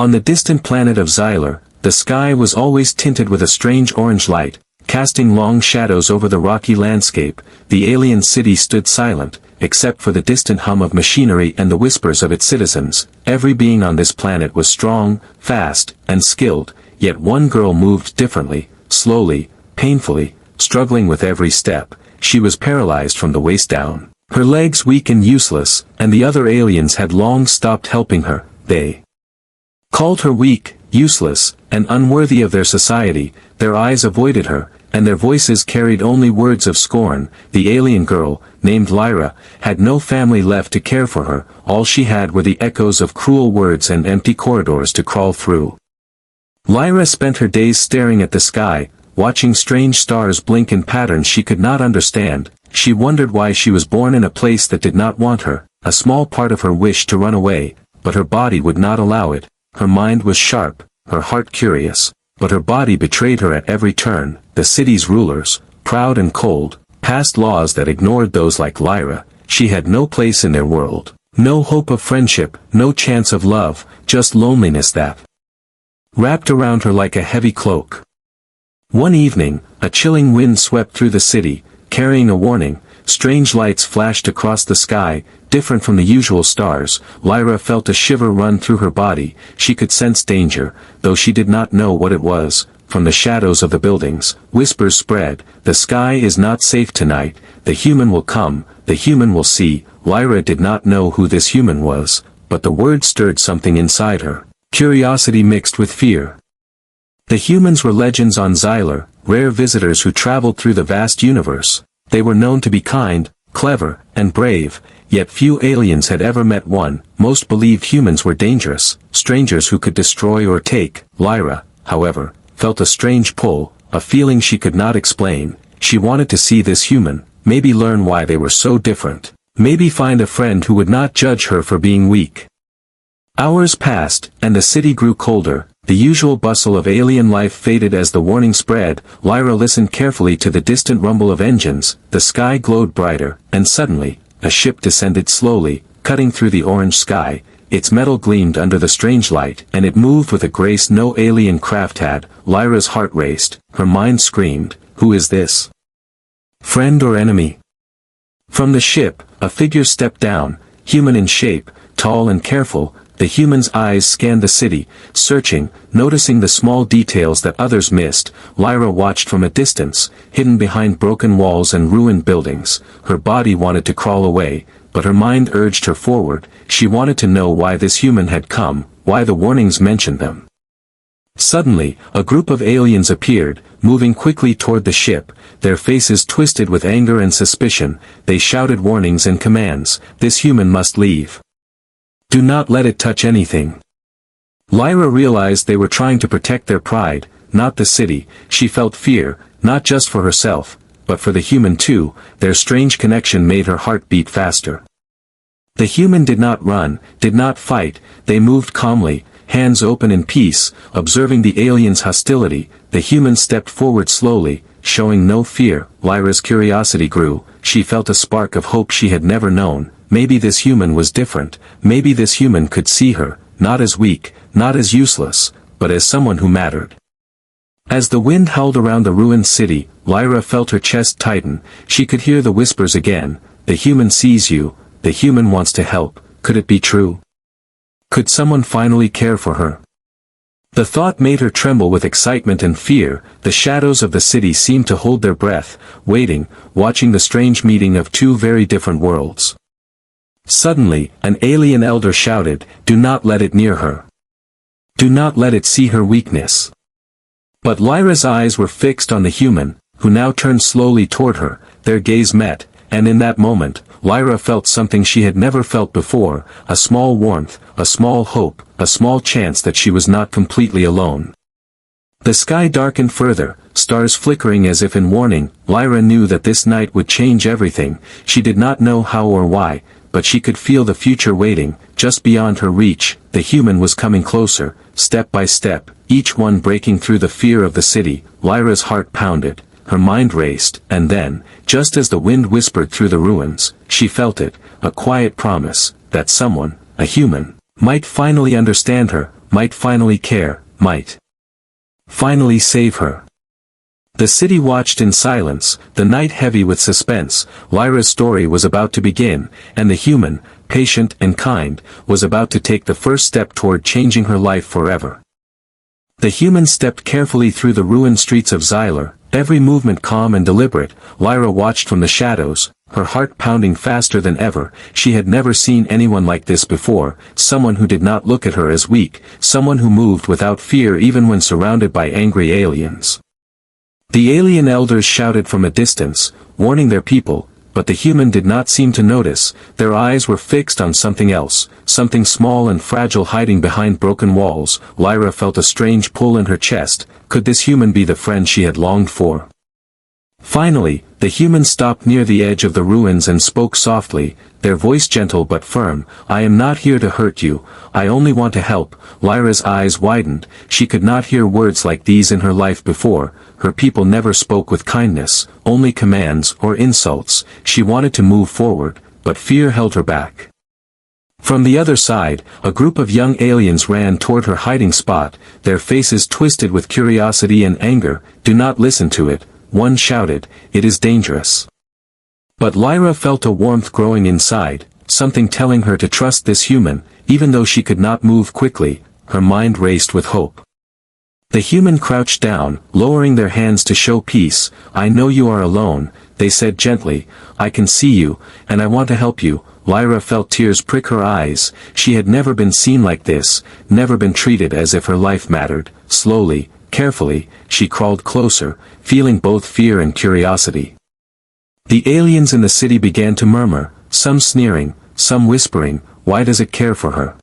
On the distant planet of Xylar, the sky was always tinted with a strange orange light, casting long shadows over the rocky landscape. The alien city stood silent, except for the distant hum of machinery and the whispers of its citizens. Every being on this planet was strong, fast, and skilled, yet one girl moved differently, slowly, painfully, struggling with every step. She was paralyzed from the waist down. Her legs weak and useless, and the other aliens had long stopped helping her. They called her weak, useless, and unworthy of their society. Their eyes avoided her, and their voices carried only words of scorn. The alien girl, named Lyra, had no family left to care for her. All she had were the echoes of cruel words and empty corridors to crawl through. Lyra spent her days staring at the sky, watching strange stars blink in patterns she could not understand. She wondered why she was born in a place that did not want her. A small part of her wished to run away, but her body would not allow it. Her mind was sharp, her heart curious, but her body betrayed her at every turn. The city's rulers, proud and cold, passed laws that ignored those like Lyra. She had no place in their world. No hope of friendship, no chance of love, just loneliness that wrapped around her like a heavy cloak. One evening, a chilling wind swept through the city, carrying a warning. Strange lights flashed across the sky, different from the usual stars. Lyra felt a shiver run through her body. She could sense danger, though she did not know what it was. From the shadows of the buildings, whispers spread. The sky is not safe tonight. The human will come. The human will see. Lyra did not know who this human was, but the word stirred something inside her. Curiosity mixed with fear. The humans were legends on Xylar, rare visitors who traveled through the vast universe. They were known to be kind, clever, and brave, yet few aliens had ever met one. Most believed humans were dangerous, strangers who could destroy or take. Lyra, however, felt a strange pull, a feeling she could not explain. She wanted to see this human, maybe learn why they were so different, maybe find a friend who would not judge her for being weak. Hours passed, and the city grew colder. The usual bustle of alien life faded as the warning spread. Lyra listened carefully to the distant rumble of engines. The sky glowed brighter, and suddenly, a ship descended slowly, cutting through the orange sky. Its metal gleamed under the strange light, and it moved with a grace no alien craft had. Lyra's heart raced, her mind screamed, "Who is this? Friend or enemy?" From the ship, a figure stepped down, human in shape, tall and careful. The human's eyes scanned the city, searching, noticing the small details that others missed. Lyra watched from a distance, hidden behind broken walls and ruined buildings. Her body wanted to crawl away, but her mind urged her forward. She wanted to know why this human had come, why the warnings mentioned them. Suddenly, a group of aliens appeared, moving quickly toward the ship, their faces twisted with anger and suspicion. They shouted warnings and commands. This human must leave. Do not let it touch anything. Lyra realized they were trying to protect their pride, not the city. She felt fear, not just for herself, but for the human too. Their strange connection made her heart beat faster. The human did not run, did not fight. They moved calmly, hands open in peace, observing the aliens' hostility. The human stepped forward slowly, showing no fear. Lyra's curiosity grew. She felt a spark of hope she had never known. Maybe this human was different. Maybe this human could see her, not as weak, not as useless, but as someone who mattered. As the wind howled around the ruined city, Lyra felt her chest tighten. She could hear the whispers again. The human sees you. The human wants to help. Could it be true? Could someone finally care for her? The thought made her tremble with excitement and fear. The shadows of the city seemed to hold their breath, waiting, watching the strange meeting of two very different worlds. Suddenly, an alien elder shouted, "Do not let it near her. Do not let it see her weakness." But Lyra's eyes were fixed on the human, who now turned slowly toward her. Their gaze met, and in that moment, Lyra felt something she had never felt before, a small warmth, a small hope, a small chance that she was not completely alone. The sky darkened further, stars flickering as if in warning. Lyra knew that this night would change everything. She did not know how or why, but she could feel the future waiting, just beyond her reach. The human was coming closer, step by step, each one breaking through the fear of the city. Lyra's heart pounded, her mind raced, and then, just as the wind whispered through the ruins, she felt it, a quiet promise, that someone, a human, might finally understand her. might finally care, might finally save her. The city watched in silence, the night heavy with suspense. Lyra's story was about to begin, and the human, patient and kind, was about to take the first step toward changing her life forever. The human stepped carefully through the ruined streets of Xylar, every movement calm and deliberate. Lyra watched from the shadows, her heart pounding faster than ever. She had never seen anyone like this before, someone who did not look at her as weak, someone who moved without fear even when surrounded by angry aliens. The alien elders shouted from a distance, warning their people, but the human did not seem to notice. Their eyes were fixed on something else, something small and fragile hiding behind broken walls. Lyra felt a strange pull in her chest. Could this human be the friend she had longed for? Finally, the human stopped near the edge of the ruins and spoke softly, their voice gentle but firm. "I am not here to hurt you, I only want to help." Lyra's eyes widened. She could not hear words like these in her life before. Her people never spoke with kindness, only commands or insults. She wanted to move forward, but fear held her back. From the other side, a group of young aliens ran toward her hiding spot, their faces twisted with curiosity and anger. "Do not listen to it," one shouted, "it is dangerous." But Lyra felt a warmth growing inside, something telling her to trust this human. Even though she could not move quickly, her mind raced with hope. The human crouched down, lowering their hands to show peace. "I know you are alone," they said gently. "I can see you, and I want to help you." Lyra felt tears prick her eyes. She had never been seen like this, never been treated as if her life mattered. Slowly, carefully, she crawled closer, feeling both fear and curiosity. The aliens in the city began to murmur, some sneering, some whispering, "Why does it care for her?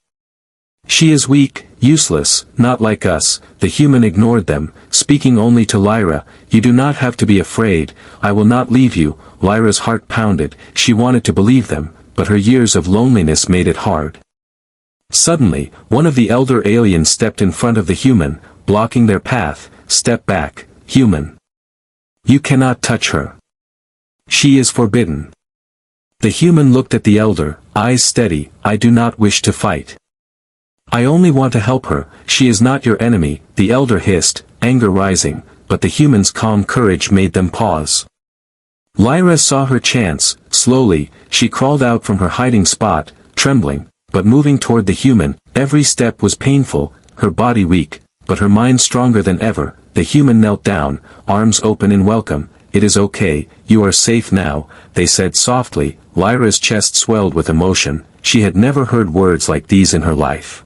She is weak, useless, not like us." The human ignored them, speaking only to Lyra. "You do not have to be afraid, I will not leave you." Lyra's heart pounded. She wanted to believe them, but her years of loneliness made it hard. Suddenly, one of the elder aliens stepped in front of the human, blocking their path. "Step back, human. You cannot touch her. She is forbidden." The human looked at the elder, eyes steady. "I do not wish to fight. I only want to help her. She is not your enemy," the elder hissed, anger rising, but the human's calm courage made them pause. Lyra saw her chance. Slowly, she crawled out from her hiding spot, trembling, but moving toward the human. Every step was painful, her body weak, but her mind stronger than ever. The human knelt down, arms open in welcome. "It is okay, you are safe now," they said softly. Lyra's chest swelled with emotion. She had never heard words like these in her life.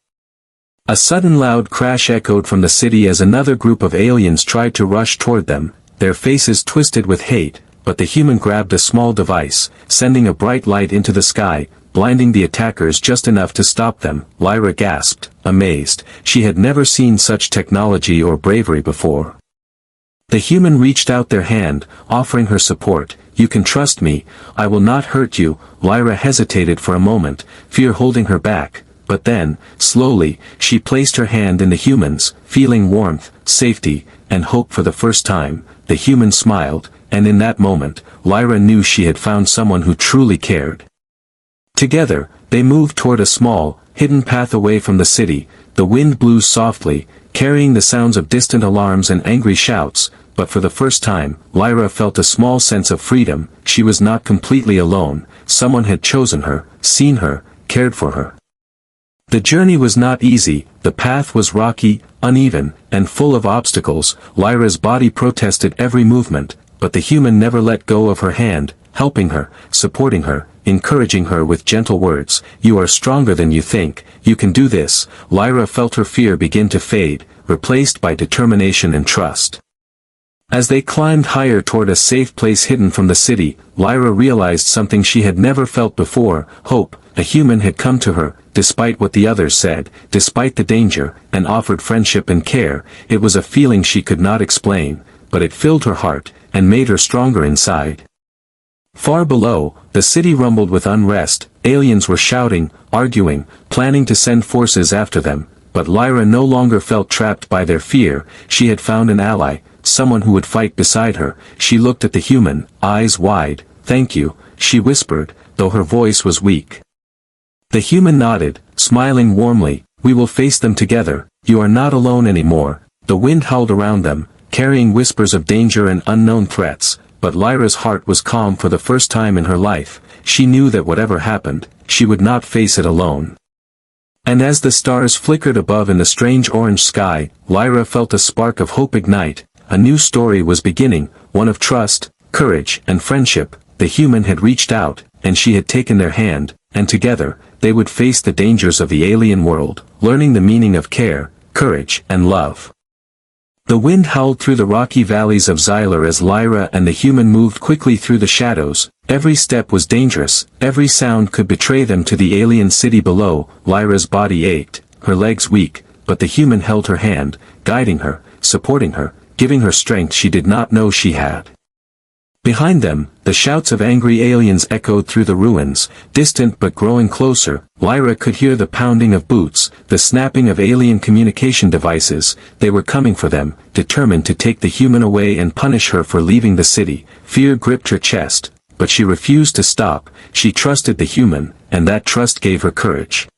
A sudden loud crash echoed from the city as another group of aliens tried to rush toward them, their faces twisted with hate, but the human grabbed a small device, sending a bright light into the sky, blinding the attackers just enough to stop them. Lyra gasped, amazed. She had never seen such technology or bravery before. The human reached out their hand, offering her support. "You can trust me, I will not hurt you." Lyra hesitated for a moment, fear holding her back, but then, slowly, she placed her hand in the human's, feeling warmth, safety, and hope for the first time. The human smiled, and in that moment, Lyra knew she had found someone who truly cared. Together, they moved toward a small, hidden path away from the city. The wind blew softly, carrying the sounds of distant alarms and angry shouts, but for the first time, Lyra felt a small sense of freedom. She was not completely alone. Someone had chosen her, seen her, cared for her. The journey was not easy. The path was rocky, uneven, and full of obstacles. Lyra's body protested every movement, but the human never let go of her hand, helping her, supporting her, encouraging her with gentle words. "You are stronger than you think, you can do this." Lyra felt her fear begin to fade, replaced by determination and trust. As they climbed higher toward a safe place hidden from the city, Lyra realized something she had never felt before, hope. A human had come to her, despite what the others said, despite the danger, and offered friendship and care. It was a feeling she could not explain, but it filled her heart, and made her stronger inside. Far below, the city rumbled with unrest. Aliens were shouting, arguing, planning to send forces after them, but Lyra no longer felt trapped by their fear. She had found an ally, someone who would fight beside her. She looked at the human, eyes wide. "Thank you," she whispered, though her voice was weak. The human nodded, smiling warmly. "We will face them together," "You are not alone anymore." The wind howled around them, carrying whispers of danger and unknown threats, but Lyra's heart was calm for the first time in her life. She knew that whatever happened, she would not face it alone. And as the stars flickered above in the strange orange sky, Lyra felt a spark of hope ignite. A new story was beginning, one of trust, courage, and friendship. The human had reached out, and she had taken their hand, and together, they would face the dangers of the alien world, learning the meaning of care, courage, and love. The wind howled through the rocky valleys of Xylar as Lyra and the human moved quickly through the shadows. Every step was dangerous, every sound could betray them to the alien city below. Lyra's body ached, her legs weak, but the human held her hand, guiding her, supporting her, giving her strength she did not know she had. Behind them, the shouts of angry aliens echoed through the ruins, distant but growing closer. Lyra could hear the pounding of boots, the snapping of alien communication devices. They were coming for them, determined to take the human away and punish her for leaving the city. Fear gripped her chest, but she refused to stop. She trusted the human, and that trust gave her courage.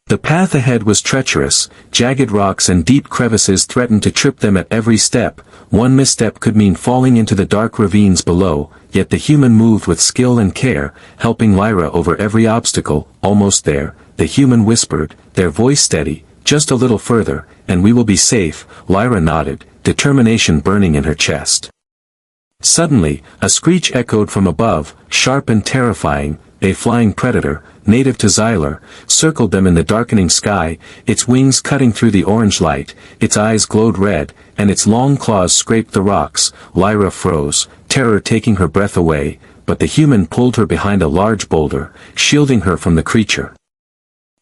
The path ahead was treacherous, jagged rocks and deep crevices threatened to trip them at every step. One misstep could mean falling into the dark ravines below, yet the human moved with skill and care, helping Lyra over every obstacle. Almost there, the human whispered, their voice steady, "Just a little further, and we will be safe." Lyra nodded, determination burning in her chest. Suddenly, a screech echoed from above, sharp and terrifying. A flying predator, native to Xylar, circled them in the darkening sky, its wings cutting through the orange light. Its eyes glowed red, and its long claws scraped the rocks. Lyra froze, terror taking her breath away, but the human pulled her behind a large boulder, shielding her from the creature.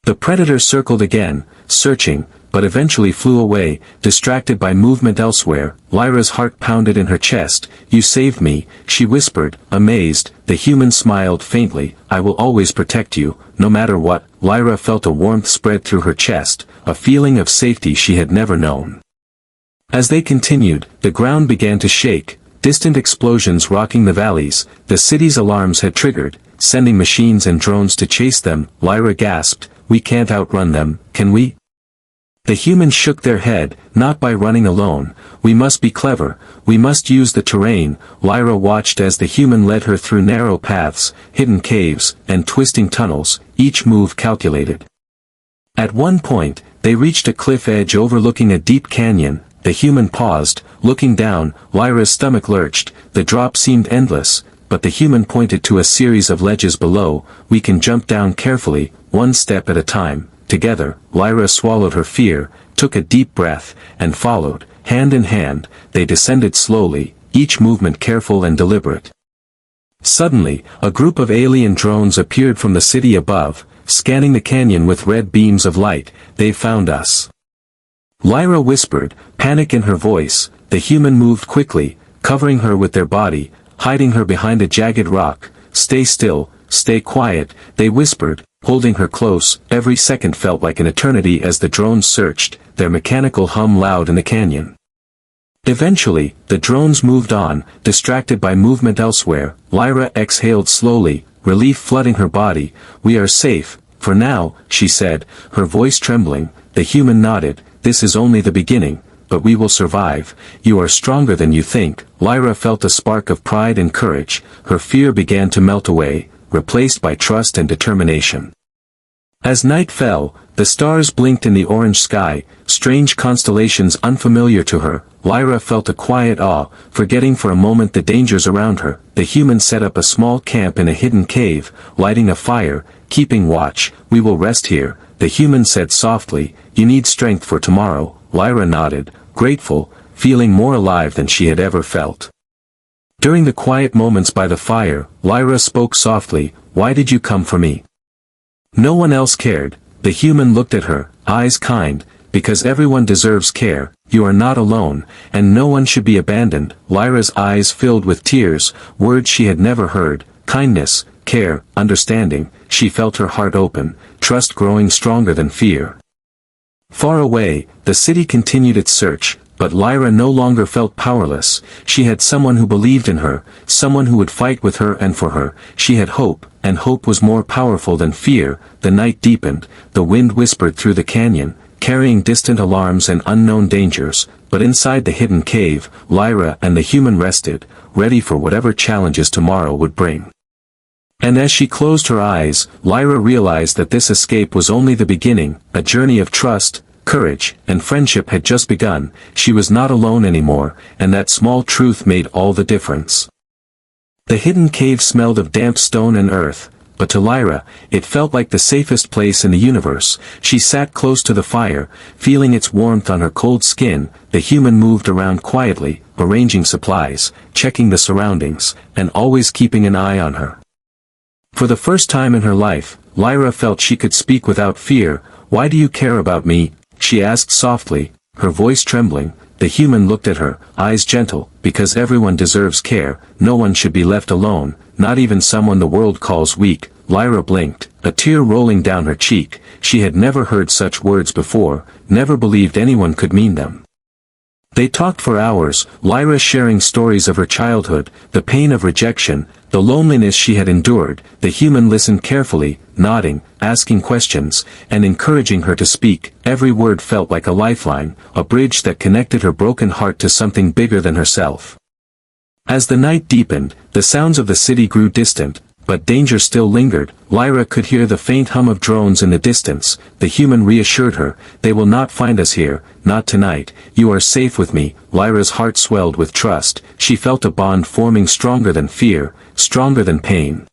The predator circled again, searching, but eventually flew away, distracted by movement elsewhere. Lyra's heart pounded in her chest. "You saved me," she whispered, amazed. The human smiled faintly. "I will always protect you, no matter what." Lyra felt a warmth spread through her chest, a feeling of safety she had never known. As they continued, the ground began to shake, distant explosions rocking the valleys. The city's alarms had triggered, sending machines and drones to chase them. Lyra gasped, "We can't outrun them, can we?" The humans shook their head. "Not by running alone. We must be clever, we must use the terrain." Lyra watched as the human led her through narrow paths, hidden caves, and twisting tunnels, each move calculated. At one point, they reached a cliff edge overlooking a deep canyon. The human paused, looking down. Lyra's stomach lurched. The drop seemed endless, but the human pointed to a series of ledges below. "We can jump down carefully, one step at a time." Together, Lyra swallowed her fear, took a deep breath, and followed. Hand in hand, they descended slowly, each movement careful and deliberate. Suddenly, a group of alien drones appeared from the city above, scanning the canyon with red beams of light. "They found us," Lyra whispered, panic in her voice. The human moved quickly, covering her with their body, hiding her behind a jagged rock. "Stay still, stay quiet," they whispered, holding her close. Every second felt like an eternity as the drones searched, their mechanical hum loud in the canyon. Eventually, the drones moved on, distracted by movement elsewhere. Lyra exhaled slowly, relief flooding her body. "We are safe, for now," she said, her voice trembling. The human nodded. "This is only the beginning, but we will survive. You are stronger than you think." Lyra felt a spark of pride and courage. Her fear began to melt away, replaced by trust and determination. As night fell, the stars blinked in the orange sky, strange constellations unfamiliar to her. Lyra felt a quiet awe, forgetting for a moment the dangers around her. The human set up a small camp in a hidden cave, lighting a fire, keeping watch. "We will rest here," the human said softly. "You need strength for tomorrow." Lyra nodded, grateful, feeling more alive than she had ever felt. During the quiet moments by the fire, Lyra spoke softly, "Why did you come for me?" No one else cared. The human looked at her, eyes kind, "Because everyone deserves care. You are not alone, and no one should be abandoned." Lyra's eyes filled with tears, words she had never heard. Kindness, care, understanding. She felt her heart open, trust growing stronger than fear. Far away, the city continued its search, but Lyra no longer felt powerless. She had someone who believed in her, someone who would fight with her and for her. She had hope, and hope was more powerful than fear. The night deepened, the wind whispered through the canyon, carrying distant alarms and unknown dangers, but inside the hidden cave, Lyra and the human rested, ready for whatever challenges tomorrow would bring. And as she closed her eyes, Lyra realized that this escape was only the beginning. A journey of trust, courage, and friendship had just begun. She was not alone anymore, and that small truth made all the difference. The hidden cave smelled of damp stone and earth, but to Lyra, it felt like the safest place in the universe. She sat close to the fire, feeling its warmth on her cold skin. The human moved around quietly, arranging supplies, checking the surroundings, and always keeping an eye on her. For the first time in her life, Lyra felt she could speak without fear. "Why do you care about me?" she asked softly, her voice trembling. The human looked at her, eyes gentle. "Because everyone deserves care, no one should be left alone, not even someone the world calls weak." Lyra blinked, a tear rolling down her cheek. She had never heard such words before, never believed anyone could mean them. They talked for hours, Lyra sharing stories of her childhood, the pain of rejection, the loneliness she had endured. The human listened carefully, nodding, asking questions, and encouraging her to speak. Every word felt like a lifeline, a bridge that connected her broken heart to something bigger than herself. As the night deepened, the sounds of the city grew distant, but danger still lingered. Lyra could hear the faint hum of drones in the distance. The human reassured her, "They will not find us here, not tonight. You are safe with me." Lyra's heart swelled with trust. She felt a bond forming stronger than fear, stronger than pain.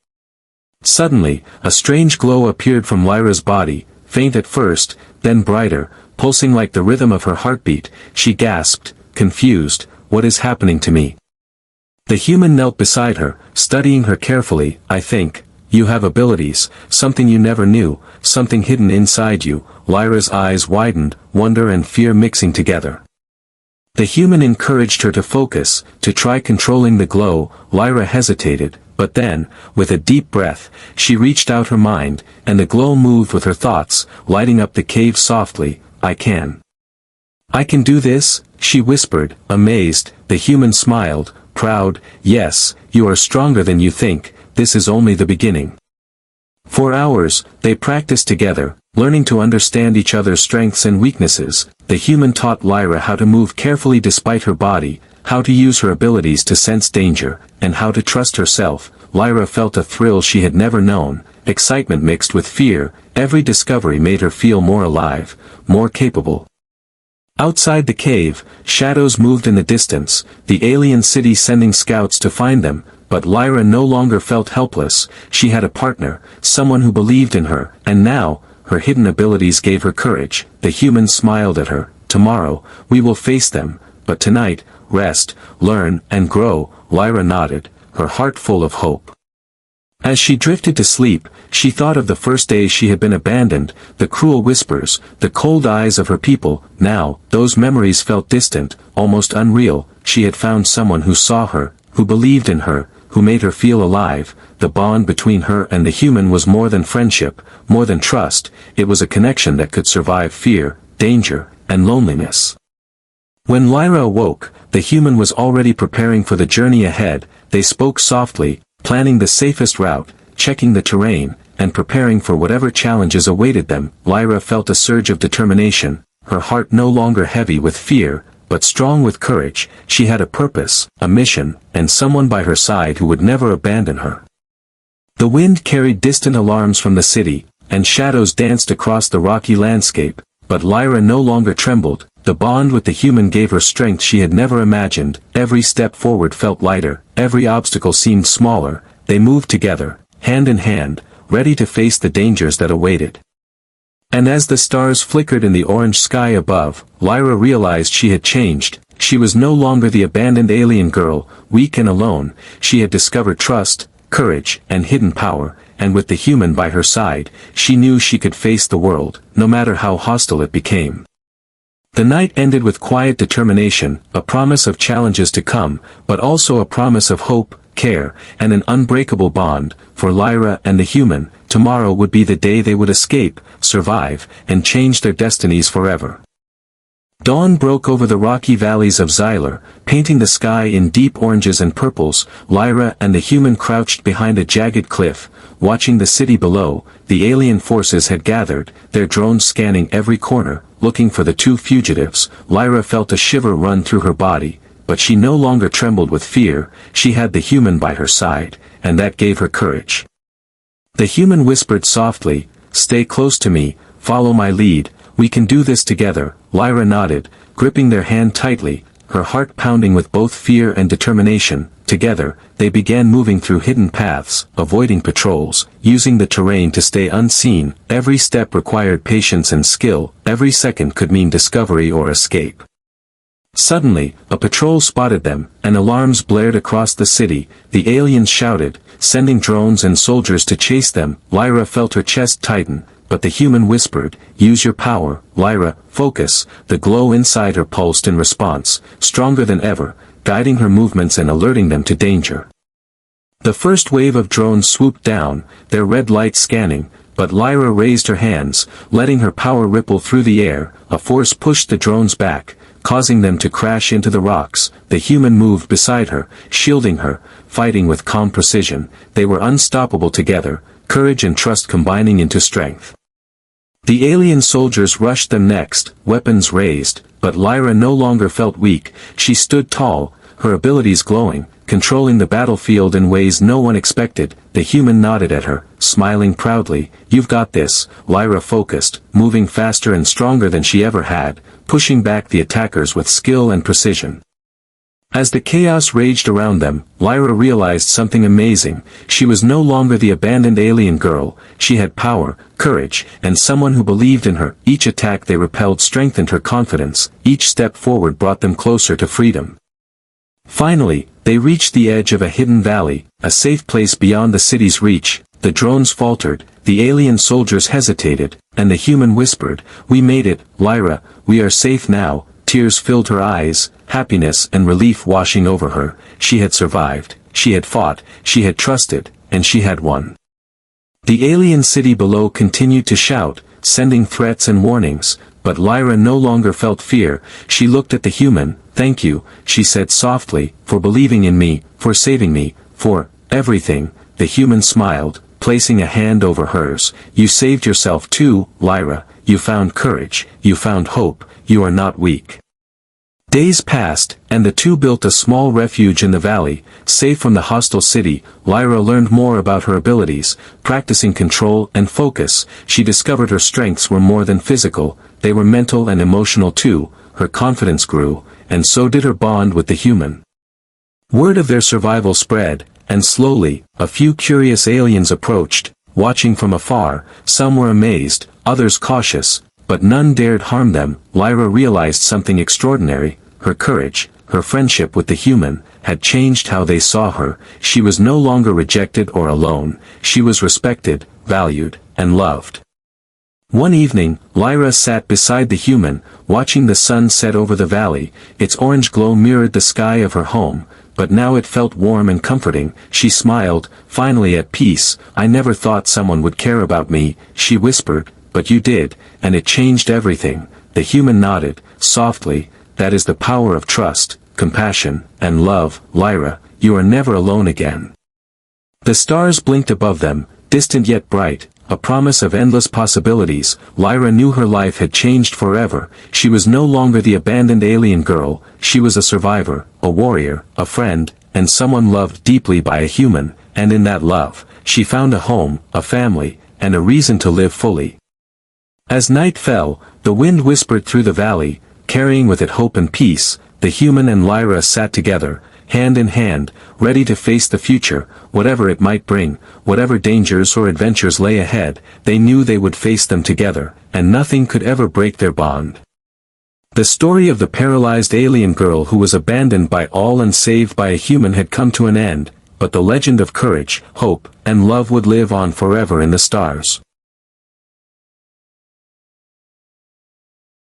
Suddenly, a strange glow appeared from Lyra's body, faint at first, then brighter, pulsing like the rhythm of her heartbeat. She gasped, confused, "What is happening to me?" The human knelt beside her, studying her carefully. "I think you have abilities, something you never knew, something hidden inside you." Lyra's eyes widened, wonder and fear mixing together. The human encouraged her to focus, to try controlling the glow. Lyra hesitated, but then, with a deep breath, she reached out her mind, and the glow moved with her thoughts, lighting up the cave softly. I can do this," she whispered, amazed. The human smiled, proud. "Yes, you are stronger than you think. This is only the beginning." For hours, they practiced together, learning to understand each other's strengths and weaknesses. The human taught Lyra how to move carefully despite her body, how to use her abilities to sense danger, and how to trust herself. Lyra felt a thrill she had never known, excitement mixed with fear. Every discovery made her feel more alive, more capable. Outside the cave, shadows moved in the distance, the alien city sending scouts to find them, but Lyra no longer felt helpless. She had a partner, someone who believed in her, and now, her hidden abilities gave her courage. The human smiled at her. "Tomorrow, we will face them, but tonight, rest, learn, and grow." Lyra nodded, her heart full of hope. As she drifted to sleep, she thought of the first day she had been abandoned, the cruel whispers, the cold eyes of her people. Now, those memories felt distant, almost unreal. She had found someone who saw her, who believed in her, who made her feel alive. The bond between her and the human was more than friendship, more than trust. It was a connection that could survive fear, danger, and loneliness. When Lyra awoke, the human was already preparing for the journey ahead. They spoke softly, planning the safest route, checking the terrain, and preparing for whatever challenges awaited them. Lyra felt a surge of determination, her heart no longer heavy with fear, but strong with courage. She had a purpose, a mission, and someone by her side who would never abandon her. The wind carried distant alarms from the city, and shadows danced across the rocky landscape, but Lyra no longer trembled. The bond with the human gave her strength she had never imagined. Every step forward felt lighter, every obstacle seemed smaller. They moved together, hand in hand, ready to face the dangers that awaited. And as the stars flickered in the orange sky above, Lyra realized she had changed. She was no longer the abandoned alien girl, weak and alone. She had discovered trust, courage, and hidden power, and with the human by her side, she knew she could face the world, no matter how hostile it became. The night ended with quiet determination, a promise of challenges to come, but also a promise of hope, care, and an unbreakable bond. For Lyra and the human, tomorrow would be the day they would escape, survive, and change their destinies forever. Dawn broke over the rocky valleys of Xylar, painting the sky in deep oranges and purples. Lyra and the human crouched behind a jagged cliff, watching the city below. The alien forces had gathered, their drones scanning every corner, looking for the two fugitives. Lyra felt a shiver run through her body, but she no longer trembled with fear. She had the human by her side, and that gave her courage. The human whispered softly, "Stay close to me, follow my lead, we can do this together." Lyra nodded, gripping their hand tightly, her heart pounding with both fear and determination. Together, they began moving through hidden paths, avoiding patrols, using the terrain to stay unseen. Every step required patience and skill, every second could mean discovery or escape. Suddenly, a patrol spotted them, and alarms blared across the city. The aliens shouted, sending drones and soldiers to chase them. Lyra felt her chest tighten, but the human whispered, "Use your power, Lyra, focus." The glow inside her pulsed in response, stronger than ever, guiding her movements and alerting them to danger. The first wave of drones swooped down, their red lights scanning, but Lyra raised her hands, letting her power ripple through the air. A force pushed the drones back, causing them to crash into the rocks. The human moved beside her, shielding her, fighting with calm precision. They were unstoppable together, courage and trust combining into strength. The alien soldiers rushed them next, weapons raised, but Lyra no longer felt weak. She stood tall, her abilities glowing, controlling the battlefield in ways no one expected. The human nodded at her, smiling proudly. "You've got this." Lyra focused, moving faster and stronger than she ever had, pushing back the attackers with skill and precision. As the chaos raged around them, Lyra realized something amazing. She was no longer the abandoned alien girl. She had power, courage, and someone who believed in her. Each attack they repelled strengthened her confidence. Each step forward brought them closer to freedom. Finally, they reached the edge of a hidden valley, a safe place beyond the city's reach. The drones faltered, the alien soldiers hesitated, and the human whispered, "We made it, Lyra, we are safe now." Tears filled her eyes, happiness and relief washing over her. She had survived, she had fought, she had trusted, and she had won. The alien city below continued to shout, sending threats and warnings, but Lyra no longer felt fear. She looked at the human. "Thank you," she said softly, "for believing in me, for saving me, for everything." The human smiled, placing a hand over hers. "You saved yourself too, Lyra. You found courage, you found hope, you are not weak." Days passed, and the two built a small refuge in the valley, safe from the hostile city. Lyra learned more about her abilities, practicing control and focus. She discovered her strengths were more than physical, they were mental and emotional too. Her confidence grew, and so did her bond with the human. Word of their survival spread, and slowly, a few curious aliens approached, watching from afar. Some were amazed, others cautious, but none dared harm them. Lyra realized something extraordinary. Her courage, her friendship with the human, had changed how they saw her. She was no longer rejected or alone. She was respected, valued, and loved. One evening, Lyra sat beside the human, watching the sun set over the valley. Its orange glow mirrored the sky of her home, but now it felt warm and comforting. She smiled, finally at peace. "I never thought someone would care about me," she whispered, "but you did, and it changed everything." The human nodded, softly, "That is the power of trust, compassion, and love, Lyra. You are never alone again." The stars blinked above them, distant yet bright, a promise of endless possibilities. Lyra knew her life had changed forever. She was no longer the abandoned alien girl. She was a survivor, a warrior, a friend, and someone loved deeply by a human, and in that love, she found a home, a family, and a reason to live fully. As night fell, the wind whispered through the valley, carrying with it hope and peace. The human and Lyra sat together, hand in hand, ready to face the future, whatever it might bring, whatever dangers or adventures lay ahead. They knew they would face them together, and nothing could ever break their bond. The story of the paralyzed alien girl who was abandoned by all and saved by a human had come to an end, but the legend of courage, hope, and love would live on forever in the stars.